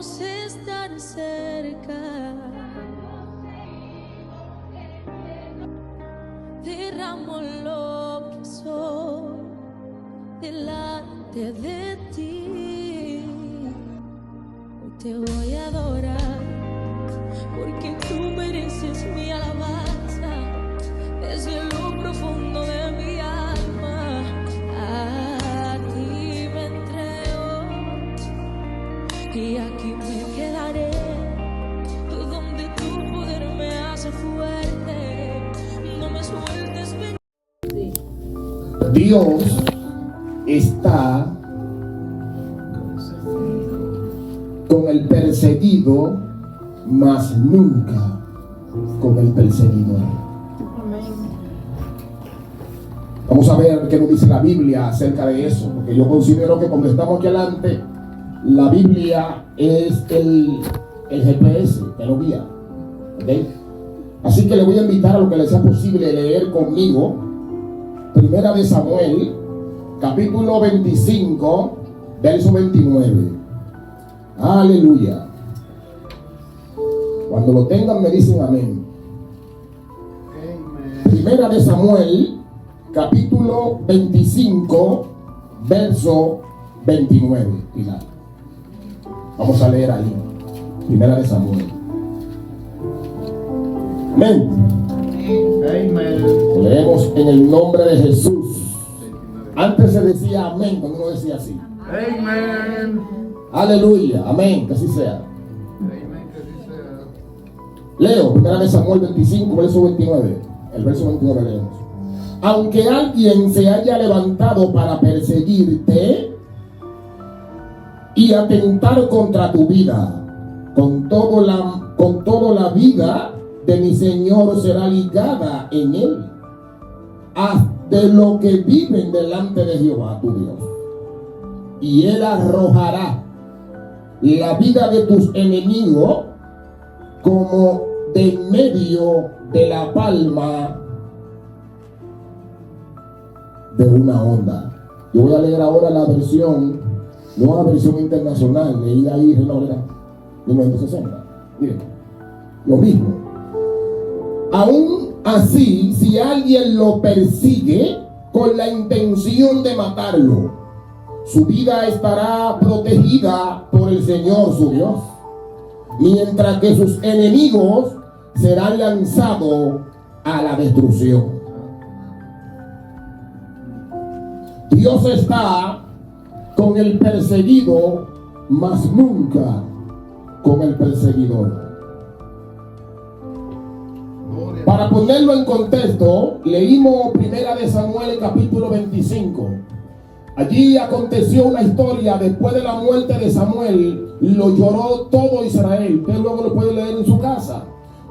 queremos estar cerca. Derramo lo que soy delante de ti. Hoy te voy a adorar porque tú mereces mi alabanza desde lo profundo de mi alma. A ti me entrego y aquí me quedaré, donde tu poder me hace fuerte. No me sueltes. Dios está con el perseguido, mas nunca con el perseguidor. Vamos a ver qué nos dice la Biblia acerca de eso, porque yo considero que cuando estamos aquí adelante, la Biblia es el GPS que nos guía. ¿Okay? Así que le voy a invitar a lo que le sea posible leer conmigo Primera de Samuel, capítulo 25, verso 29. Aleluya. Cuando lo tengan me dicen amén. Primera de Samuel, capítulo 25, verso 29. Pilar. Vamos a leer ahí. Primera de Samuel. Amén. Lo leemos en el nombre de Jesús. Antes se decía amén, cuando uno decía así. Amén. Aleluya. Amén. Que así sea. Amén, que así sea. Leo, primera de Samuel 25, verso 29. El verso 29 leemos. Aunque alguien se haya levantado para perseguirte y atentar contra tu vida, con toda la vida de mi Señor será ligada en él, de lo que viven delante de Jehová tu Dios, y él arrojará la vida de tus enemigos como de en medio de la palma de una onda. Yo voy a leer ahora la versión, no la versión internacional, leída ahí en 1960. Miren, lo mismo. Aún así, si alguien lo persigue con la intención de matarlo, su vida estará protegida por el Señor su Dios, mientras que sus enemigos serán lanzados a la destrucción. Dios está con el perseguido, mas nunca con el perseguidor. Para ponerlo en contexto, leímos Primera de Samuel, capítulo 25. Allí aconteció una historia. Después de la muerte de Samuel, lo lloró todo Israel. Usted luego lo puede leer en su casa.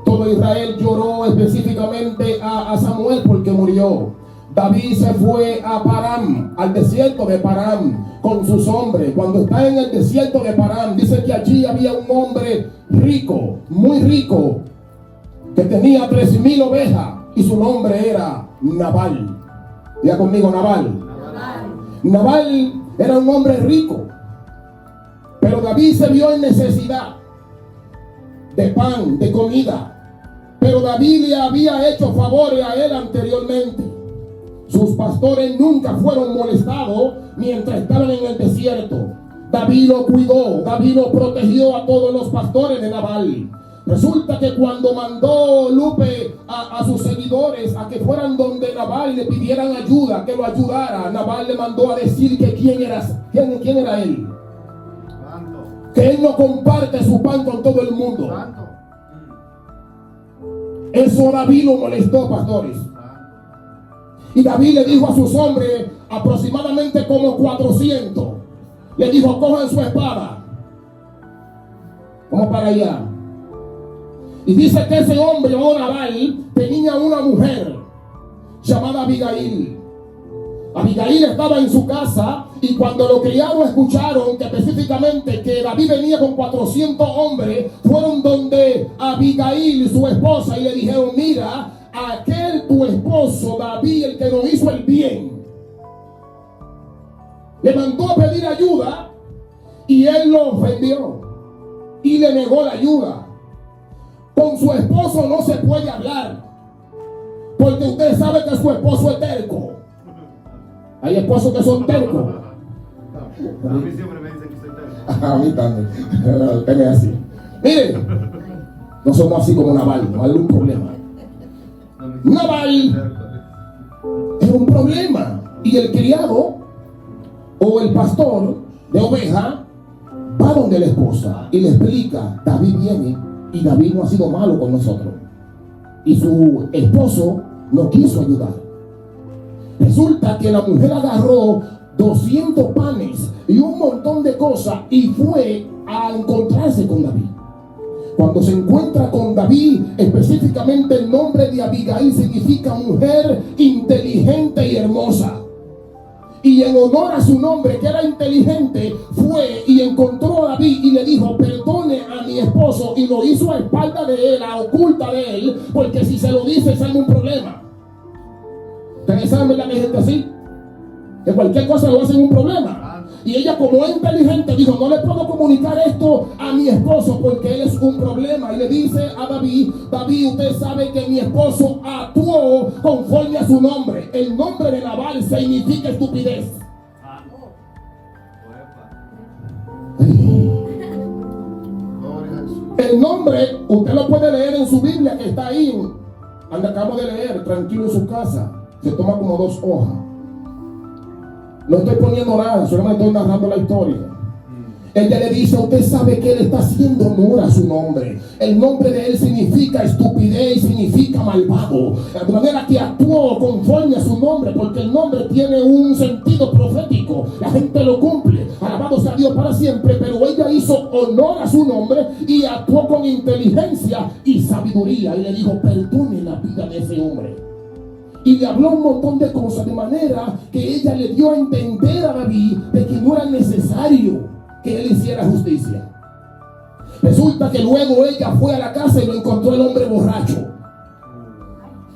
Todo Israel lloró específicamente a Samuel porque murió. David se fue a Param, al desierto de Param, con sus hombres. Cuando está en el desierto de Param, dice que allí había un hombre rico, muy rico, que tenía 3,000 ovejas, y su nombre era Nabal. Diga conmigo, Nabal. Nabal era un hombre rico, pero David se vio en necesidad de pan, de comida. Pero David le había hecho favores a él anteriormente. Sus pastores nunca fueron molestados mientras estaban en el desierto. David lo cuidó, David lo protegió a todos los pastores de Nabal. Resulta que cuando mandó Lupe a sus seguidores a que fueran donde Nabal y le pidieran ayuda, que lo ayudara, Nabal le mandó a decir que quién era él. Santo. Que él no comparte su pan con todo el mundo. Santo. Eso a David lo molestó, pastores. Y David le dijo a sus hombres, aproximadamente como 400, le dijo: cojan su espada, vamos para allá. Y dice que ese hombre llamado Nabal tenía una mujer llamada Abigail. Abigail estaba en su casa, y cuando los criados escucharon que específicamente que David venía con 400 hombres, fueron donde Abigail, su esposa, y le dijeron: mira, aquel tu esposo David, el que nos hizo el bien, le mandó a pedir ayuda y él lo ofendió. y le negó la ayuda. Con su esposo no se puede hablar, porque usted sabe que su esposo es terco. Hay esposos que son tercos. A mí siempre me dicen que soy terco. A mí también. Usted es así. Miren, no somos así como Nabal, no hay un problema. Nabal es un problema. Y el criado o el pastor de oveja va donde la esposa y le explica: David viene y David no ha sido malo con nosotros. Y su esposo no quiso ayudar. Resulta que la mujer agarró 200 panes y un montón de cosas y fue a encontrarse con David. Cuando se encuentra con David, específicamente el nombre de Abigail significa mujer inteligente y hermosa. Y en honor a su nombre, que era inteligente, fue y encontró a David y le dijo: perdone a mi esposo. Y lo hizo a espalda de él, a oculta de él, porque si se lo dice, sale un problema. ¿Ustedes saben, verdad, que hay gente así? Que cualquier cosa lo hacen un problema. Y ella, como es inteligente, dijo: no le puedo comunicar esto a mi esposo porque él es un problema. Y le dice a David: David, usted sabe que mi esposo actuó conforme a su nombre. El nombre de Nabal significa estupidez. El nombre, usted lo puede leer en su Biblia, que está ahí, donde acabo de leer, tranquilo en su casa. Se toma como 2 hojas. No estoy poniendo nada, solamente estoy narrando la historia. Ella le dice: usted sabe que él está haciendo honor a su nombre. El nombre de él significa estupidez y significa malvado. De manera que actuó conforme a su nombre, porque el nombre tiene un sentido profético. La gente lo cumple. Alabado sea Dios para siempre. Pero ella hizo honor a su nombre y actuó con inteligencia y sabiduría. Y le dijo: perdone la vida de ese hombre. Y le habló un montón de cosas, de manera que ella le dio a entender a David de que no era necesario que él hiciera justicia. Resulta que luego ella fue a la casa y lo encontró el hombre borracho.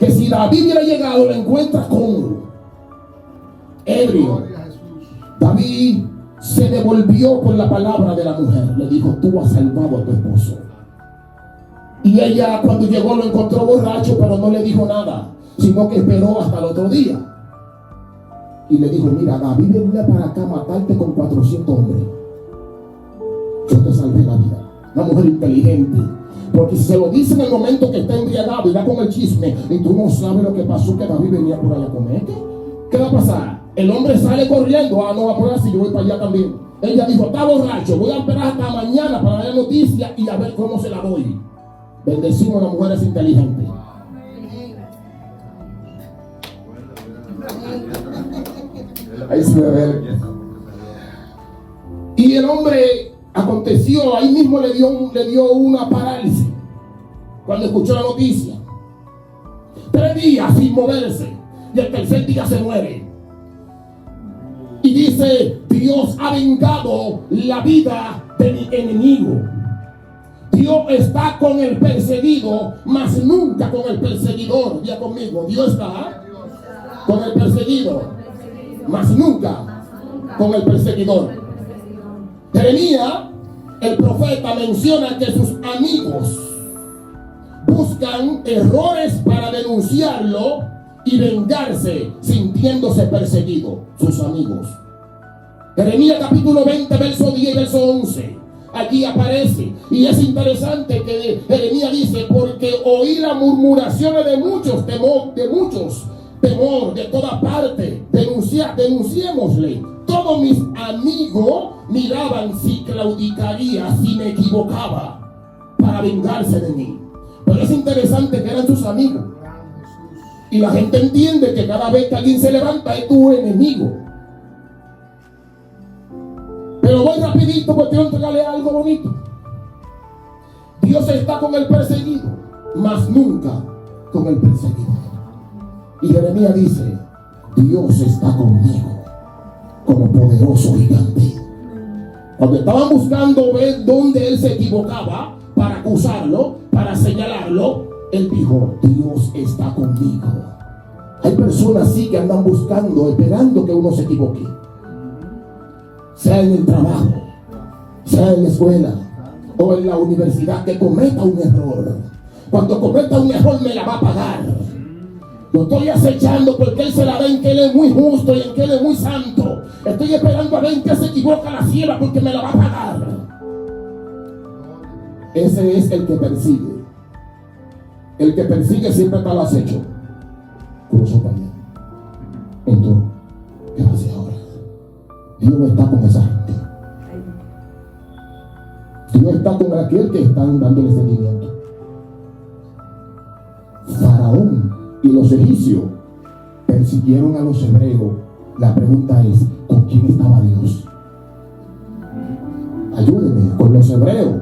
Que si David hubiera llegado, lo encuentra con ebrio. David se devolvió con la palabra de la mujer. Le dijo: tú has salvado a tu esposo. Y ella, cuando llegó, lo encontró borracho, pero no le dijo nada, sino que esperó hasta el otro día. Y le dijo: mira, David venía para acá a matarte con 400 hombres. Yo te salvé la vida. Una mujer inteligente. Porque si se lo dice en el momento que está embriagado y va con el chisme, y tú no sabes lo que pasó, que David venía por allá a comer, ¿qué va a pasar? El hombre sale corriendo: ah, no va a poder así, yo voy para allá también. Ella dijo: está borracho, voy a esperar hasta mañana para dar noticia y a ver cómo se la doy. Bendecimos a las mujeres inteligentes. Ahí se me ve. Y el hombre, aconteció, ahí mismo le dio una parálisis cuando escuchó la noticia. 3 días sin moverse, y el tercer día se muere. Y dice: Dios ha vengado la vida de mi enemigo. Dios está con el perseguido, mas nunca con el perseguidor. Diga conmigo: Dios está con el perseguido, mas nunca con el perseguidor. Jeremías, el profeta, menciona que sus amigos buscan errores para denunciarlo y vengarse sintiéndose perseguido. Sus amigos. Jeremías capítulo 20, verso 10 y verso 11. Aquí aparece, y es interesante que Jeremías dice: porque oí las murmuraciones de muchos, temor de toda parte. Denunciémosle. Todos mis amigos miraban si claudicaría, si me equivocaba, para vengarse de mí. Pero es interesante que eran sus amigos. Y la gente entiende que cada vez que alguien se levanta es tu enemigo. Pero voy rapidito porque quiero entregarle algo bonito. Dios está con el perseguido, mas nunca con el perseguido. Y Jeremías dice: Dios está conmigo como poderoso gigante. Cuando estaban buscando ver dónde él se equivocaba para acusarlo, para señalarlo, él dijo: Dios está conmigo. Hay personas así que andan buscando, esperando que uno se equivoque. Sea en el trabajo, sea en la escuela, o en la universidad que cometa un error. Cuando cometa un error me la va a pagar. Lo estoy acechando porque Él se la ve en que Él es muy justo y en que Él es muy santo. Estoy esperando a ver en qué se equivoca la sierva porque me la va a pagar. Ese es el que persigue. El que persigue siempre está al acecho. Cruzó para allá. Entró. ¿Qué va a hacer ahora? Dios no está con esa gente. Dios está con aquel que están dándole seguimiento. Faraón y los egipcios persiguieron a los hebreos. La pregunta es, ¿con quién estaba Dios? Ayúdenme, con los hebreos.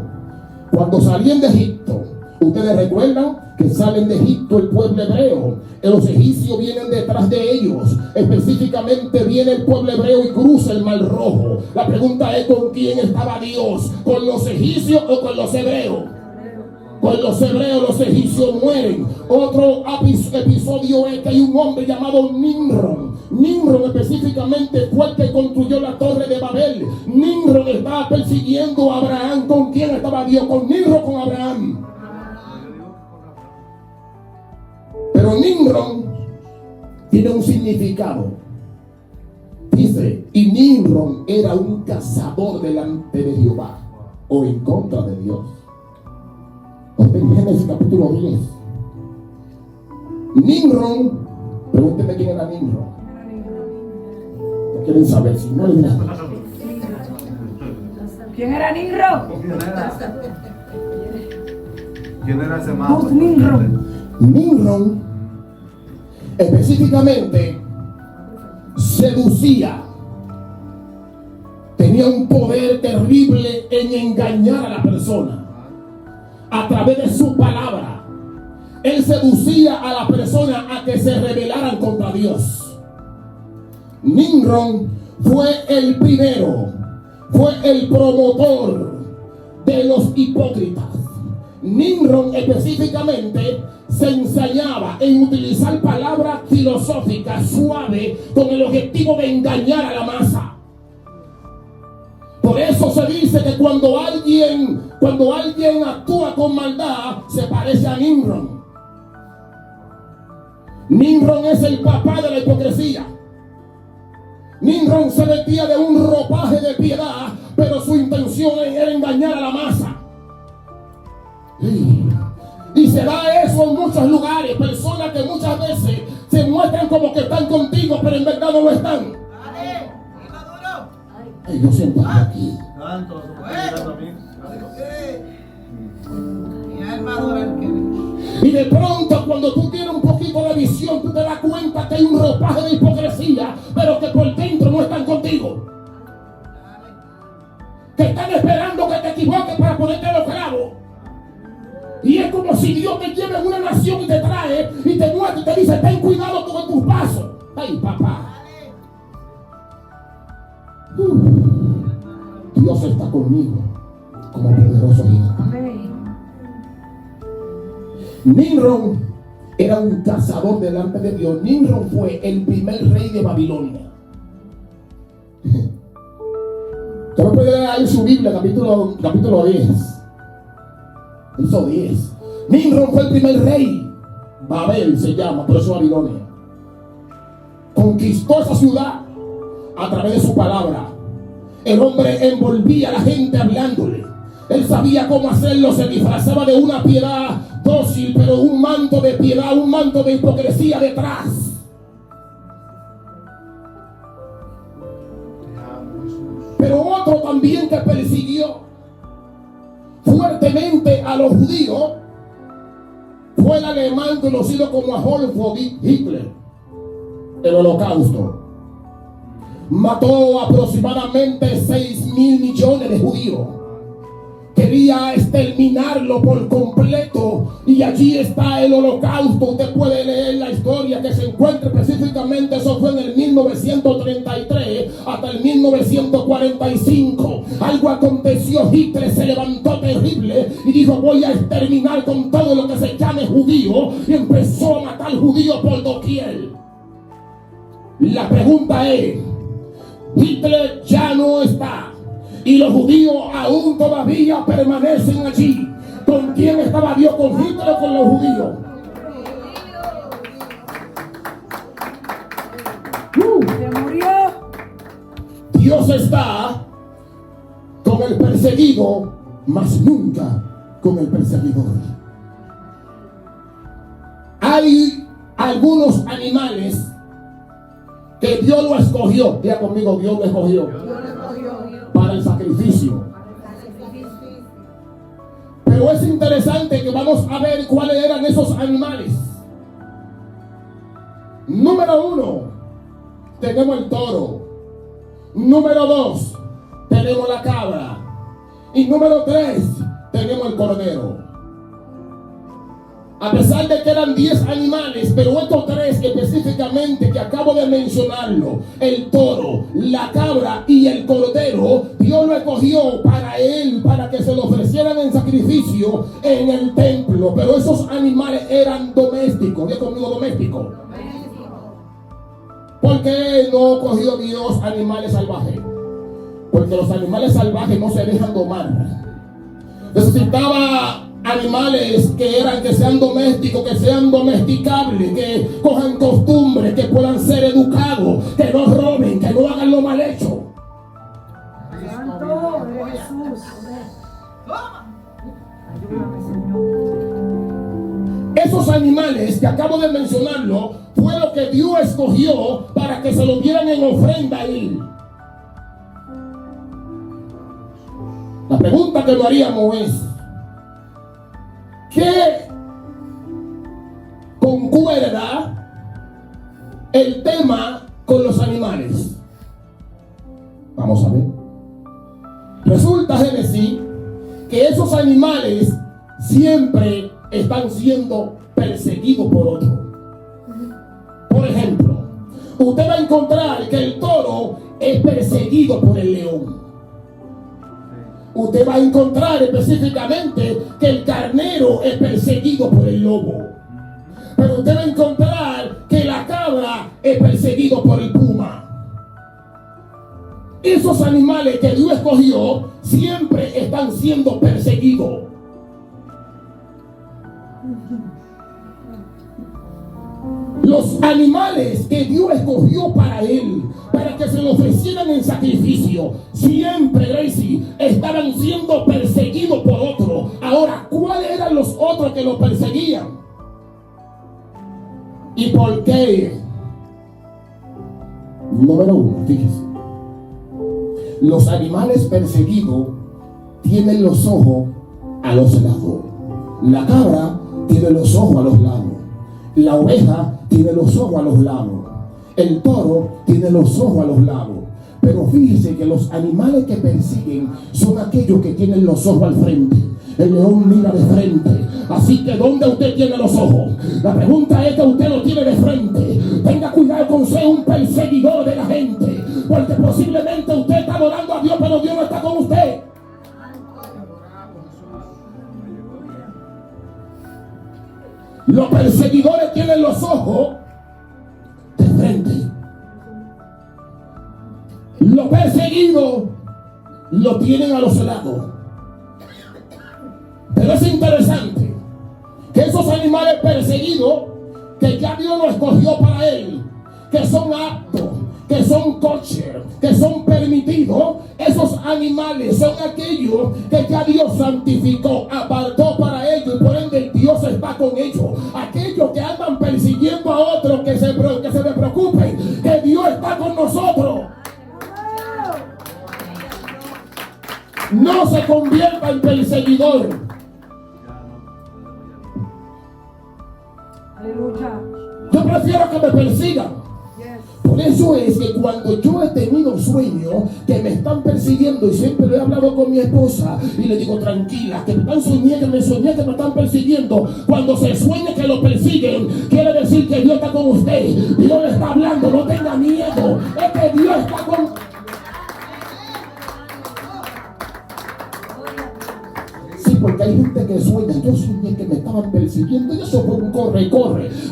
Cuando salían de Egipto, ustedes recuerdan que salen de Egipto el pueblo hebreo. Los egipcios vienen detrás de ellos. Específicamente viene el pueblo hebreo y cruza el Mar Rojo. La pregunta es, ¿con quién estaba Dios? ¿Con los egipcios o con los hebreos? Con los hebreos. Los egipcios mueren. Otro episodio es que hay un hombre llamado Nimrod. Nimrod específicamente fue el que construyó la torre de Babel. Nimrod estaba persiguiendo a Abraham. ¿Con quién estaba Dios? ¿Con Nimrod o con Abraham? Pero Nimrod tiene un significado. Dice, y Nimrod era un cazador delante de Jehová o en contra de Dios. En Génesis capítulo 10. Nimrod, pregúnteme quién era Nimrod. ¿No quieren saber? Si no, le dirán. ¿Quién era Nimrod? ¿Quién era ese mago? Nimrod específicamente seducía. Tenía un poder terrible en engañar a la persona a través de su palabra. Él seducía a la persona a que se rebelaran contra Dios. Nimrod fue el primero, fue el promotor de los hipócritas. Nimrod específicamente se ensañaba en utilizar palabras filosóficas suaves con el objetivo de engañar a la masa. Por eso se dice que cuando alguien actúa con maldad, se parece a Nimrod. Nimrod es el papá de la hipocresía. Nimrod se vestía de un ropaje de piedad, pero su intención era engañar a la masa. Y se da eso en muchos lugares. Personas que muchas veces se muestran como que están contigo, pero en verdad no lo están. Yo siento aquí. Y de pronto, cuando tú tienes un poquito de visión, tú te das cuenta que hay un ropaje de hipocresía, pero que por dentro no están contigo. Que están esperando que te equivoques para ponerte los clavos. Y es como si Dios te lleve en una nación y te trae y te muestra y te dice, ten cuidado con tus pasos. Ay, papá. Dios está conmigo como poderoso gigante. Nimrod era un cazador delante de Dios. Nimrod fue el primer rey de Babilonia. Usted puede leer ahí su Biblia, capítulo 10. Verso 10. Nimrod fue el primer rey. Babel se llama, por eso Babilonia. Conquistó esa ciudad a través de su palabra. El hombre envolvía a la gente hablándole. Él sabía cómo hacerlo. Se disfrazaba de una piedad dócil, pero un manto de piedad, un manto de hipocresía detrás. Pero otro también que persiguió fuertemente a los judíos fue el alemán conocido como Adolf Hitler. El Holocausto mató aproximadamente 6.000 millones de judíos. Quería exterminarlo por completo. Y allí está el Holocausto. Usted puede leer la historia que se encuentra específicamente. Eso fue en el 1933 hasta el 1945. Algo aconteció. Hitler se levantó terrible y dijo, voy a exterminar con todo lo que se llame judío. Y empezó a matar judíos por doquier. La pregunta es, Hitler ya no está. Y los judíos aún todavía permanecen allí. ¿Con quién estaba Dios? ¿Con Hitler o con los judíos? Se murió. Dios está con el perseguido, mas nunca con el perseguidor. Hay algunos animales que Dios lo escogió. Diga conmigo, Dios lo escogió para el sacrificio. Pero es interesante que vamos a ver cuáles eran esos animales. Número 1, tenemos el toro. Número 2, tenemos la cabra. Y número 3, tenemos el cordero. A pesar de que eran 10 animales, pero estos 3 específicamente que acabo de mencionarlo, el toro, la cabra y el cordero, Dios lo escogió para él, para que se lo ofrecieran en sacrificio en el templo. Pero esos animales eran domésticos. ¿Diga conmigo, domésticos? ¿Por qué no cogió Dios animales salvajes? Porque los animales salvajes no se dejan domar. Necesitaba animales que sean domésticos, que sean domesticables, que cojan costumbre, que puedan ser educados, que no roben, que no hagan lo mal hecho. Santo de Jesús. Ayúdame, Señor. Esos animales que acabo de mencionarlo fue lo que Dios escogió para que se lo dieran en ofrenda a él. La pregunta que lo haríamos es: ¿qué concuerda el tema con los animales? Vamos a ver. Resulta, Génesis, que esos animales siempre están siendo perseguidos por otros. Por ejemplo, usted va a encontrar que el toro es perseguido por el león. Usted va a encontrar específicamente que el carnero es perseguido por el lobo. Pero usted va a encontrar que la cabra es perseguido por el puma. Esos animales que Dios escogió siempre están siendo perseguidos. Los animales que Dios escogió para él, para que se lo ofrecieran en sacrificio, siempre, Gracie, estaban siendo perseguidos por otro. Ahora, ¿cuáles eran los otros que lo perseguían? ¿Y por qué? Número 1, fíjese. Los animales perseguidos tienen los ojos a los lados. La cabra tiene los ojos a los lados. La oveja tiene los ojos a los lados. El toro tiene los ojos a los lados. Pero fíjese que los animales que persiguen son aquellos que tienen los ojos al frente. El león mira de frente. Así que ¿dónde usted tiene los ojos? La pregunta es que usted lo tiene de frente. Tenga cuidado con ser un perseguidor de la gente, porque posiblemente usted está adorando a Dios, pero Dios no está con usted. Los perseguidores tienen los ojos de frente. Los perseguidos lo tienen a los lados. Pero es interesante que esos animales perseguidos, que ya Dios los escogió para él, que son aptos, que son kosher, que son permitidos, esos animales son aquellos que ya Dios santificó, apartó para ellos, y por ende Dios está con ellos. Aquellos que andan persiguiendo a otros, que se preocupen, que Dios está con nosotros. No se convierta en perseguidor. Aleluya. Yo prefiero que me persigan. Por eso es que cuando yo he tenido sueños que me están persiguiendo, y siempre lo he hablado con mi esposa y le digo: tranquila, que me soñé que me están persiguiendo. Cuando se sueña que lo persiguen, quiere decir que Dios está con usted. Dios le está hablando, no tenga miedo. Es que Dios está con... Sí, porque hay hay gente que sueña. Yo soñé que me estaban persiguiendo y eso fue un corre.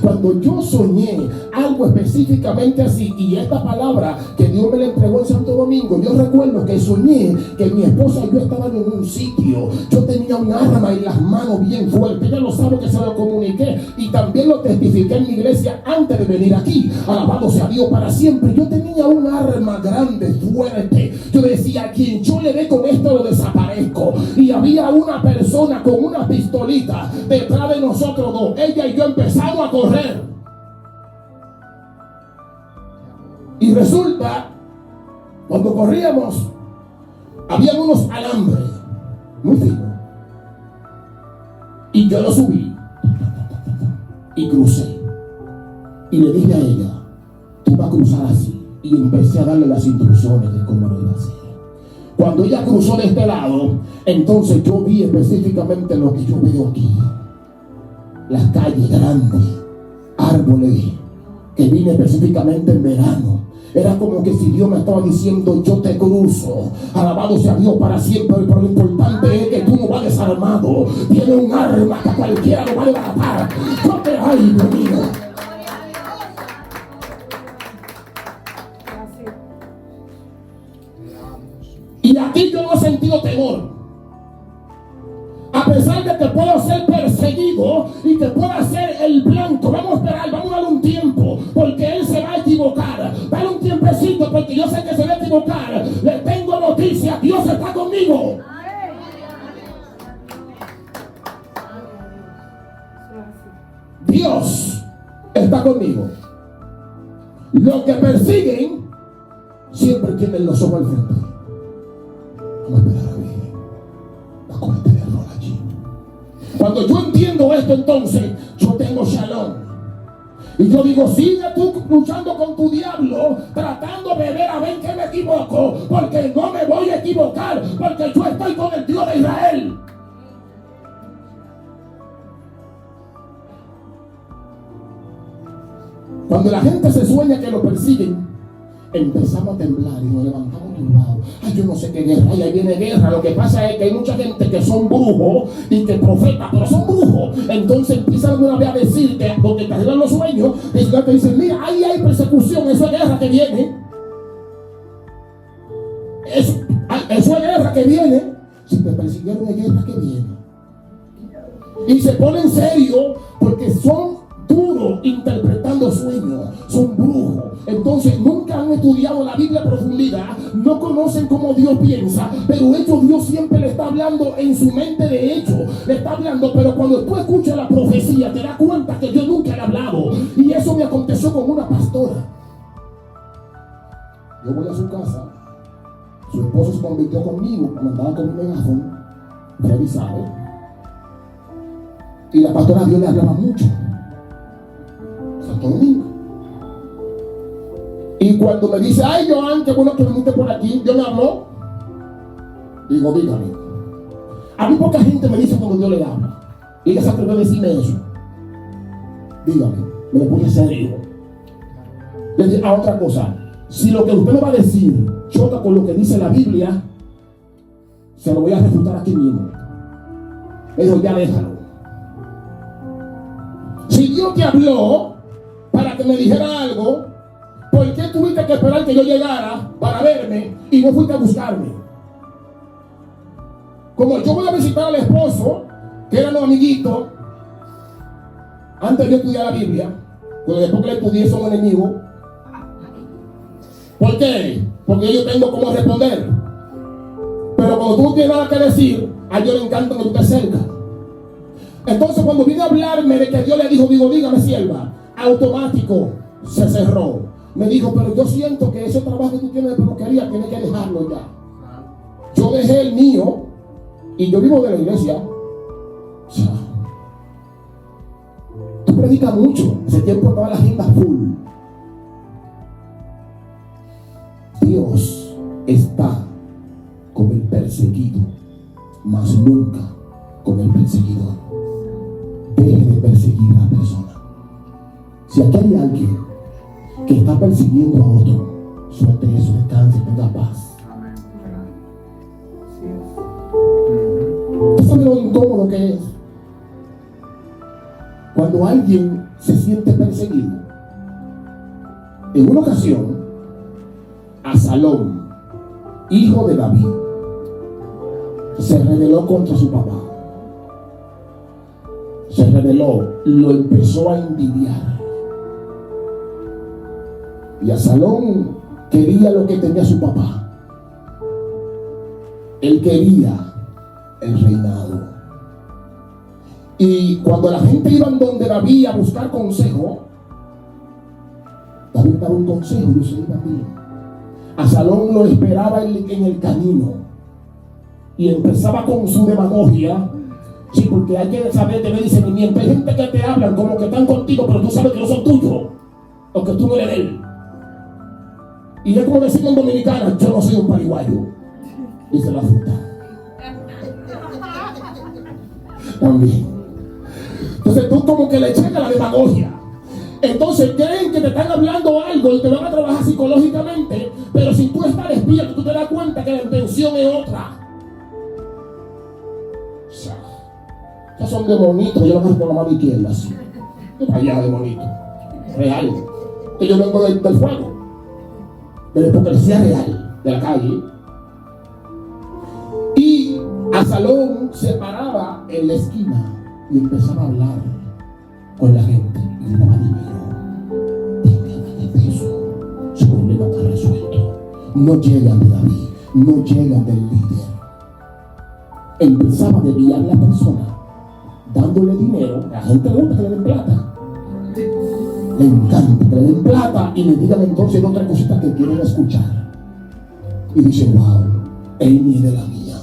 Cuando yo soñé algo específicamente así, y esta palabra que Dios me la entregó en Santo Domingo, yo recuerdo que soñé que mi esposa y yo estaban en un sitio. Yo tenía un arma en las manos bien fuerte. Ella lo sabe que se lo comuniqué y también lo testifiqué en mi iglesia antes de venir aquí. Alabado sea Dios para siempre. Yo tenía un arma grande, fuerte. Yo decía, a quien yo le dé con esto lo desaparezco. Y había una persona con una pistolita detrás de nosotros dos. Ella y yo empezamos a correr. Y resulta, cuando corríamos, había unos alambres muy finos. Y yo lo subí y crucé. Y le dije a ella, tú vas a cruzar así. Y empecé a darle las instrucciones de cómo lo iba a hacer. Cuando ella cruzó de este lado, entonces yo vi específicamente lo que yo veo aquí. Las calles grandes, árboles, que vine específicamente en verano. Era como que si Dios me estaba diciendo, yo te cruzo. Alabado sea Dios para siempre. Pero lo importante es que tú no vas desarmado. Tiene un arma que cualquiera lo va a levantar. Yo te ay, Dios mío. Y aquí yo no he sentido temor. A pesar de que puedo ser perseguido y que pueda ser el blanco, vamos a esperar, vamos a darle un tiempo, porque él se va a equivocar. Dale un tiempecito, porque yo sé que se va a equivocar. Le tengo noticias, Dios está conmigo. Dios está conmigo. Los que persiguen siempre tienen los ojos al frente. Vamos a esperar a ver. Va a cometer error allí. Cuando yo entiendo esto, entonces yo tengo shalom. Y yo digo, sigue tú luchando con tu diablo, tratando de ver a ver que me equivoco, porque no me voy a equivocar, porque yo estoy con el Dios de Israel. Cuando la gente se sueña que lo persiguen, empezamos a temblar y nos levantamos turbados. Ay, yo no sé qué guerra, ay, ahí viene guerra. Lo que pasa es que hay mucha gente que son brujos y que profetas, pero son brujos. Entonces empiezan alguna vez a decirte, porque te ayudan los sueños, te dicen, mira, ahí hay persecución, eso es guerra que viene. Eso es guerra que viene. Si te persiguieron, es guerra que viene. Y se ponen serio porque son duros interpretando sueños, son brujos. Entonces nunca han estudiado la Biblia a profundidad, no conocen cómo Dios piensa, pero Dios siempre le está hablando en su mente. De hecho le está hablando, pero cuando tú escuchas la profecía te das cuenta que yo nunca le he hablado. Y eso me aconteció con una pastora. Yo voy a su casa, su esposo se convirtió conmigo cuando andaba con un megáfono, Freddy sabe, y la pastora Dios le hablaba mucho. Santo Domingo. Y cuando me dice, ay, Joan, qué bueno que viniste por aquí, Dios me habló. Digo, dígame. A mí poca gente me dice cuando Dios le habla. Y ella se atrevió a decirme eso. Dígame, me lo puse serio. Le dije, otra cosa. Si lo que usted me va a decir choca con lo que dice la Biblia, se lo voy a refutar aquí mismo. Me dijo, ya déjalo. Si Dios te habló para que me dijera algo, ¿por qué tuviste que esperar que yo llegara para verme y no fuiste a buscarme? Como yo voy a visitar al esposo, que eran los amiguitos, antes de estudiar la Biblia, cuando después que le estudié son enemigos. ¿Por qué? Porque yo tengo cómo responder. Pero cuando tú no tienes nada que decir, a Dios le encanta que tú estés cerca. Entonces cuando vine a hablarme de que Dios le dijo, digo, dígame, sierva, automático se cerró. Me dijo, pero yo siento que ese trabajo que tú tienes de peluquería tienes que dejarlo ya. Yo dejé el mío y yo vivo de la iglesia. O sea, tú predicas mucho. Ese tiempo estaba la agenda full. Dios está con el perseguido, mas nunca con el perseguidor. Deje de perseguir a la persona. Si aquí hay alguien que está persiguiendo a otro, suelte eso, descanse, tenga paz. Amén. Eso me lo incómodo que es cuando alguien se siente perseguido. En una ocasión, Absalón, hijo de David, se rebeló contra su papá. Se rebeló, lo empezó a envidiar. Y Absalón quería lo que tenía su papá. Él quería el reinado. Y cuando la gente iba donde David a buscar consejo, David daba un consejo y ellos iban bien. Absalón lo esperaba en el camino y empezaba con su demagogia. Sí, porque hay que saber tener discernimiento. Hay gente que te hablan como que están contigo, pero tú sabes que no son tuyos, o que tú no eres de él. Y es como decimos en Dominicana: yo no soy un pariguayo, dice la fruta. También. Entonces tú como que le echas la demagogia. Entonces creen que te están hablando algo y te van a trabajar psicológicamente, pero si tú estás despierto, tú te das cuenta que la intención es otra. Estos son demonitos, yo los veo con la mano izquierda así. Allá demonito. Real. Que yo vengo del fuego, de la hipocresía real, de la calle. Y Absalón se paraba en la esquina y empezaba a hablar con la gente. Y le daba dinero. 20 pesos. Su problema está resuelto. No llegan de David, no llegan del líder. Empezaba a desviar a la persona, dándole dinero. A la gente le gusta que le den plata. Le encanta que le den plata y le digan entonces otra cosita que quieren escuchar. Y dicen: wow, él ni es de la mía.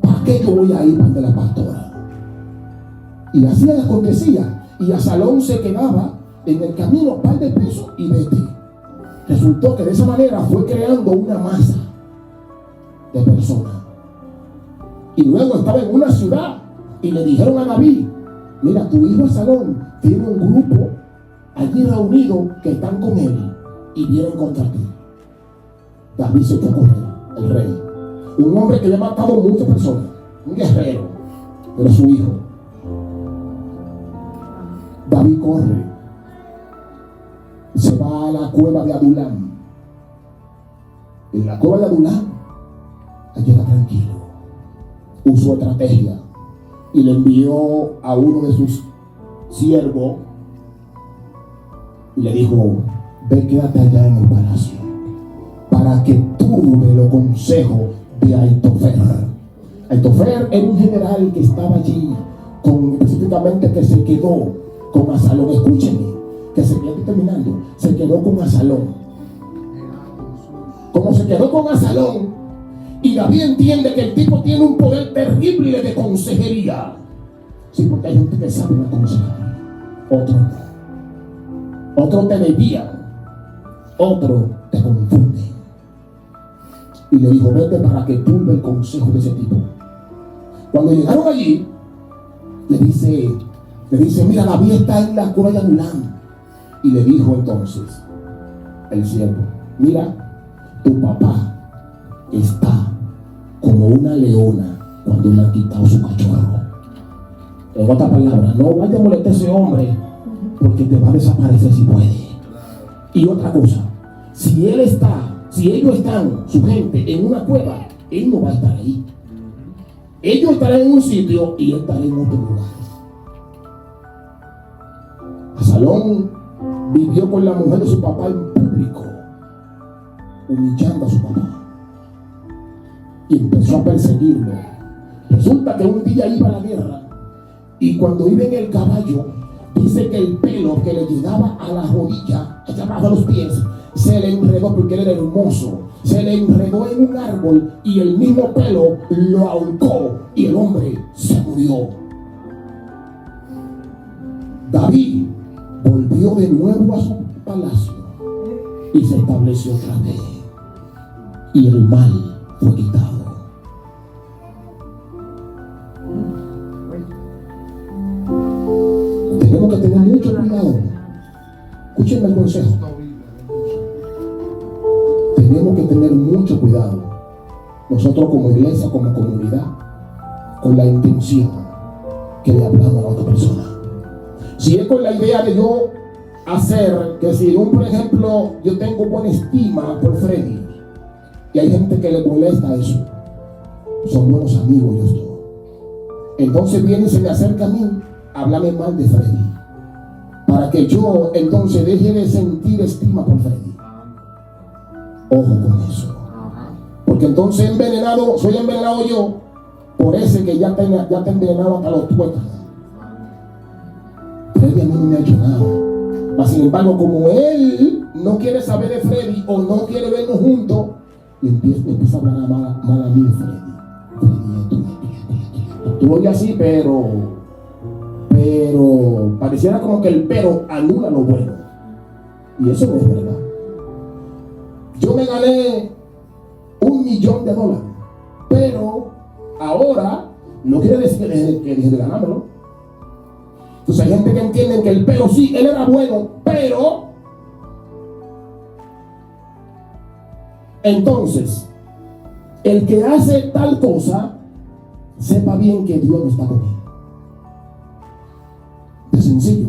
¿Para qué yo voy a ir para de la pastora? Y así acontecía. Y Absalón se quedaba en el camino un par de pesos y vete. Resultó que de esa manera fue creando una masa de personas. Y luego estaba en una ciudad y le dijeron a David: mira, tu hijo Absalón tiene un grupo allí reunido que están con él y vienen contra ti. David se echó a correr, el rey. Un hombre que le ha matado a muchas personas, un guerrero, pero su hijo. David corre, se va a la cueva de Adulam. En la cueva de Adulam, allí está tranquilo. Usó estrategia y le envió a uno de sus siervos y le dijo: ve, quédate allá en el palacio para que tú me lo consejo de Aitofer. Aitofer era un general que estaba allí, específicamente que se quedó con Absalón. Escúchenme, que se quedó terminando. Se quedó con Absalón. Como se quedó con Absalón, y David entiende que el tipo tiene un poder terrible de consejería. Sí, porque hay gente que sabe aconsejar, otros no. Otros te desvían, otros te confunden. Y le dijo: vete para que turbe el consejo de ese tipo. Cuando llegaron allí, le dice: mira, David está en la cueva de Adulam. Y le dijo entonces el siervo: mira, tu papá está como una leona cuando le han quitado su cachorro. En otras palabras, no vaya a molestar a ese hombre, porque te va a desaparecer si puede. Y otra cosa, si ellos están, su gente, en una cueva, él no va a estar ahí. Ellos estarán en un sitio y él estará en otro lugar. Absalón vivió con la mujer de su papá en público, humillando a su papá, y empezó a perseguirlo. Resulta que un día iba a la guerra, y cuando iba en el caballo, dice que el pelo que le llegaba a la rodilla, allá abajo a los pies, se le enredó, porque él era hermoso, se le enredó en un árbol y el mismo pelo lo ahorcó y el hombre se murió. David volvió de nuevo a su palacio y se estableció otra vez, y el mal fue quitado. Tenemos que tener mucho cuidado. Escúchenme el consejo. Tenemos que tener mucho cuidado. Nosotros como iglesia, como comunidad, con la intención que le hablamos a la otra persona. Si es con la idea de yo hacer que si por ejemplo yo tengo buena estima por Freddy y hay gente que le molesta eso, son buenos amigos ellos dos, entonces viene y se me acerca a mí a hablarme mal de Freddy para que yo entonces deje de sentir estima por Freddy. Ojo con eso, porque entonces soy envenenado yo por ese que ya te envenenado hasta los tuétanos. Freddy a mí no me ha hecho nada. Mas sin embargo, como él no quiere saber de Freddy o no quiere vernos juntos, me empieza a hablar mal a mí de Freddy. Tú lo oyes así, pero pareciera como que el pero anula lo bueno. Y eso no es verdad. Yo me gané $1 millón, pero ahora no quiere decir que deje de ganármelo. Entonces hay gente que entiende que el pero sí, él era bueno, pero entonces el que hace tal cosa, sepa bien que Dios no está con él. Es sencillo.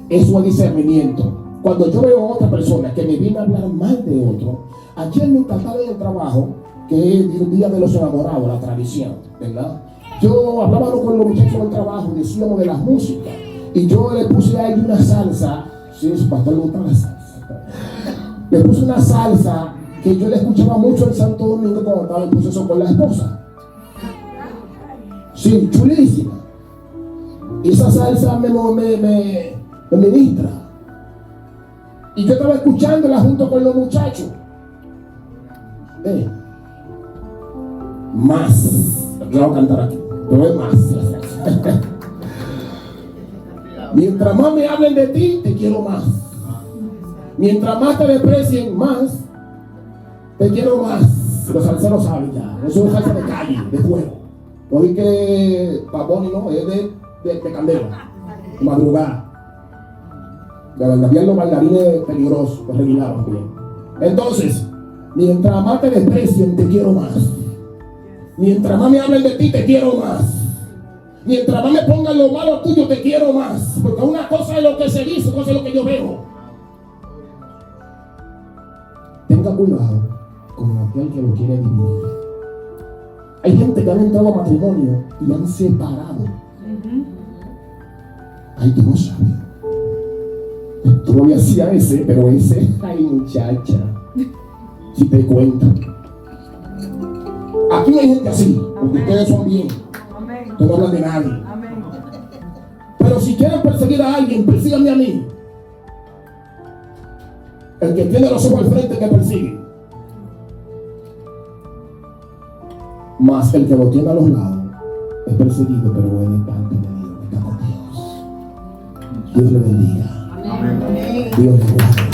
Eso es discernimiento. Cuando yo veo a otra persona que me viene a hablar mal de otro, ayer me encantaba en el trabajo, que es el día de los enamorados, la tradición, ¿verdad? Yo hablaba con los muchachos del trabajo, decíamos de las músicas, y yo le puse a ellos una salsa. Sí, su pastor le gusta la salsa. Le puse una salsa que yo le escuchaba mucho en Santo Domingo cuando estaba en proceso con la esposa. Sí, chulísima. Y esa salsa me ministra. Y yo estaba escuchándola junto con los muchachos. Más. Yo voy a cantar aquí. Pero es más. Mientras más me hablen de ti, te quiero más. Mientras más te desprecien, más te quiero más. Los salseros saben ya. Eso es salsa de calle, de fuego. No vi que Paboni no, es de candela, de madrugada. Habían los bailarines peligrosos, los regulados bien. Entonces, mientras más te desprecien, te quiero más. Mientras más me hablen de ti, te quiero más. Mientras más me pongan lo malo tuyo, te quiero más. Porque una cosa es lo que se dice, otra cosa es lo que yo veo. Tenga cuidado con aquel que lo quiere dividir. Hay gente que han entrado a matrimonio y lo han separado. Ay, tú no sabes. Tú no le hacías ese, pero ese, ay muchacha, si te cuento. Aquí no hay gente así, porque ustedes son bien. Ustedes no hablan de nadie. Pero si quieren perseguir a alguien, persíganme a mí. El que tiene los ojos al frente que persigue. Mas el que lo tiene a los lados es perseguido, pero es de parte de Dios, está con Dios. Dios le bendiga. Dios le guarde.